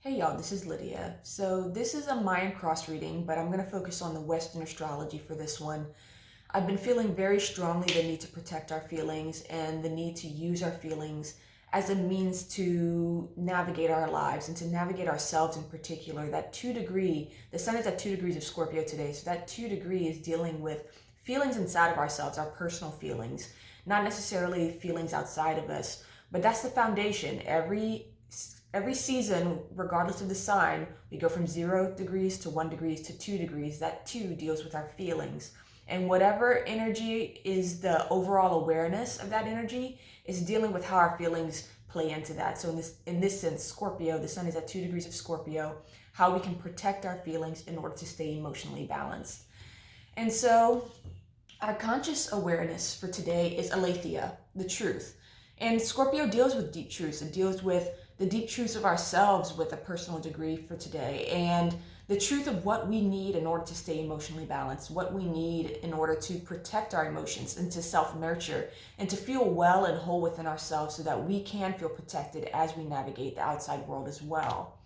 Hey y'all, this is Lydia. So this is a Mayan cross reading, but I'm going to focus on the Western astrology for this one. I've been feeling very strongly the need to protect our feelings and the need to use our feelings as a means to navigate our lives and to navigate ourselves in particular. That 2 degree, the sun is at 2 degrees of Scorpio today, so that 2 degree is dealing with feelings inside of ourselves, our personal feelings, not necessarily feelings outside of us, but that's the foundation. Every season, regardless of the sign, we go from 0 degrees to 1 degrees to 2 degrees. That 2 deals with our feelings. And whatever energy is the overall awareness of that energy is dealing with how our feelings play into that. So in this sense, Scorpio, the sun is at 2 degrees of Scorpio, how we can protect our feelings in order to stay emotionally balanced. And so our conscious awareness for today is aletheia, the truth. And Scorpio deals with deep truths. It deals with the deep truths of ourselves with a personal degree for today, and the truth of what we need in order to stay emotionally balanced, what we need in order to protect our emotions and to self-nurture and to feel well and whole within ourselves so that we can feel protected as we navigate the outside world as well.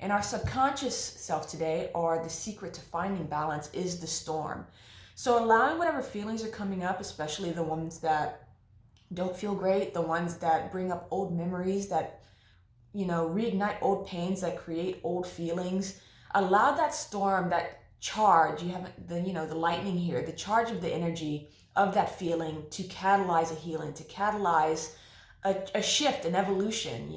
And our subconscious self today, or the secret to finding balance, is the storm. So allowing whatever feelings are coming up, especially the ones that don't feel great, the ones that bring up old memories, that reignite old pains, that create old feelings. Allow that storm, that charge, you have the lightning here, the charge of the energy of that feeling to catalyze a healing, to catalyze a shift, an evolution.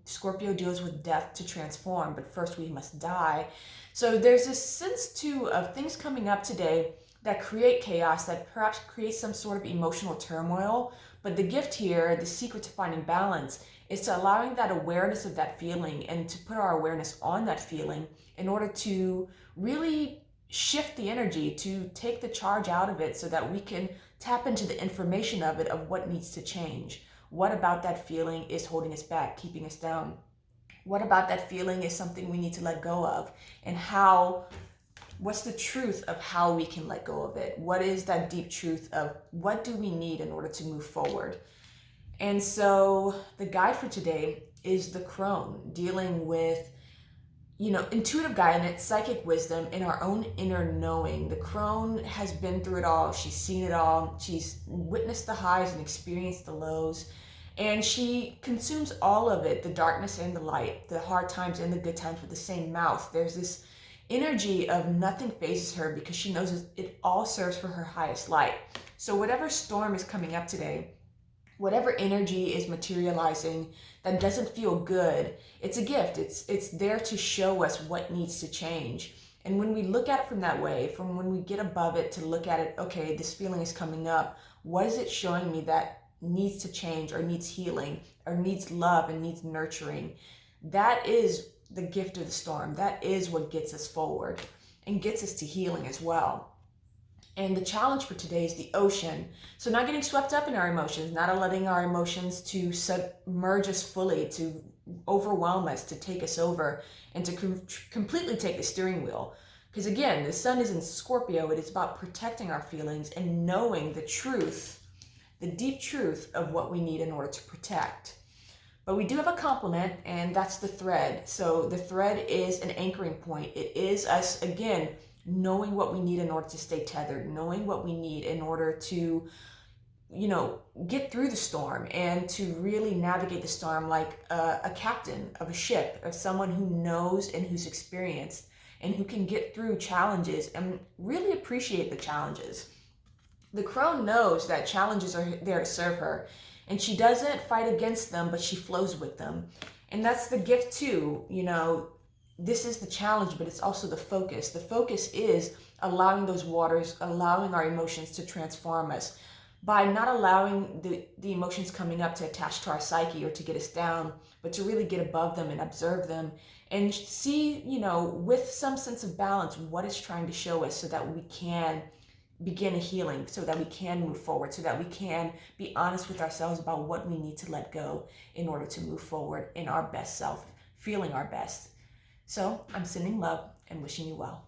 Scorpio deals with death to transform, but first we must die. So there's this sense too of things coming up today that create chaos, that perhaps create some sort of emotional turmoil. But the gift here, the secret to finding balance, is to allowing that awareness of that feeling and to put our awareness on that feeling in order to really shift the energy, to take the charge out of it so that we can tap into the information of it, of what needs to change. What about that feeling is holding us back, keeping us down? What about that feeling is something we need to let go of? And what's the truth of how we can let go of it? What is that deep truth of what do we need in order to move forward? And so the guide for today is the crone, dealing with, intuitive guidance, psychic wisdom, in our own inner knowing. The crone has been through it all. She's seen it all. She's witnessed the highs and experienced the lows. And she consumes all of it, the darkness and the light, the hard times and the good times, with the same mouth. There's this energy of nothing phases her because she knows it all serves for her highest light. So whatever storm is coming up today, whatever energy is materializing that doesn't feel good, it's a gift. It's there to show us what needs to change. And when we look at it from that way, from when we get above it to look at it, okay, this feeling is coming up, what is it showing me that needs to change or needs healing or needs love and needs nurturing? That is the gift of the storm. That is what gets us forward and gets us to healing as well. And the challenge for today is the ocean. So not getting swept up in our emotions, not allowing our emotions to submerge us fully, to overwhelm us, to take us over, and to completely take the steering wheel. Because again, the sun is in Scorpio. It is about protecting our feelings and knowing the truth, the deep truth of what we need in order to protect. But we do have a complement, and that's the thread. So the thread is an anchoring point. It is us, again, knowing what we need in order to stay tethered, knowing what we need in order to, get through the storm and to really navigate the storm like a captain of a ship, of someone who knows and who's experienced and who can get through challenges and really appreciate the challenges. The crone knows that challenges are there to serve her, and she doesn't fight against them, but she flows with them. And that's the gift too, this is the challenge, but it's also the focus. The focus is allowing those waters, allowing our emotions to transform us by not allowing the emotions coming up to attach to our psyche or to get us down, but to really get above them and observe them and see, with some sense of balance, what it's trying to show us so that we can begin a healing, so that we can move forward, so that we can be honest with ourselves about what we need to let go in order to move forward in our best self, feeling our best. So I'm sending love and wishing you well.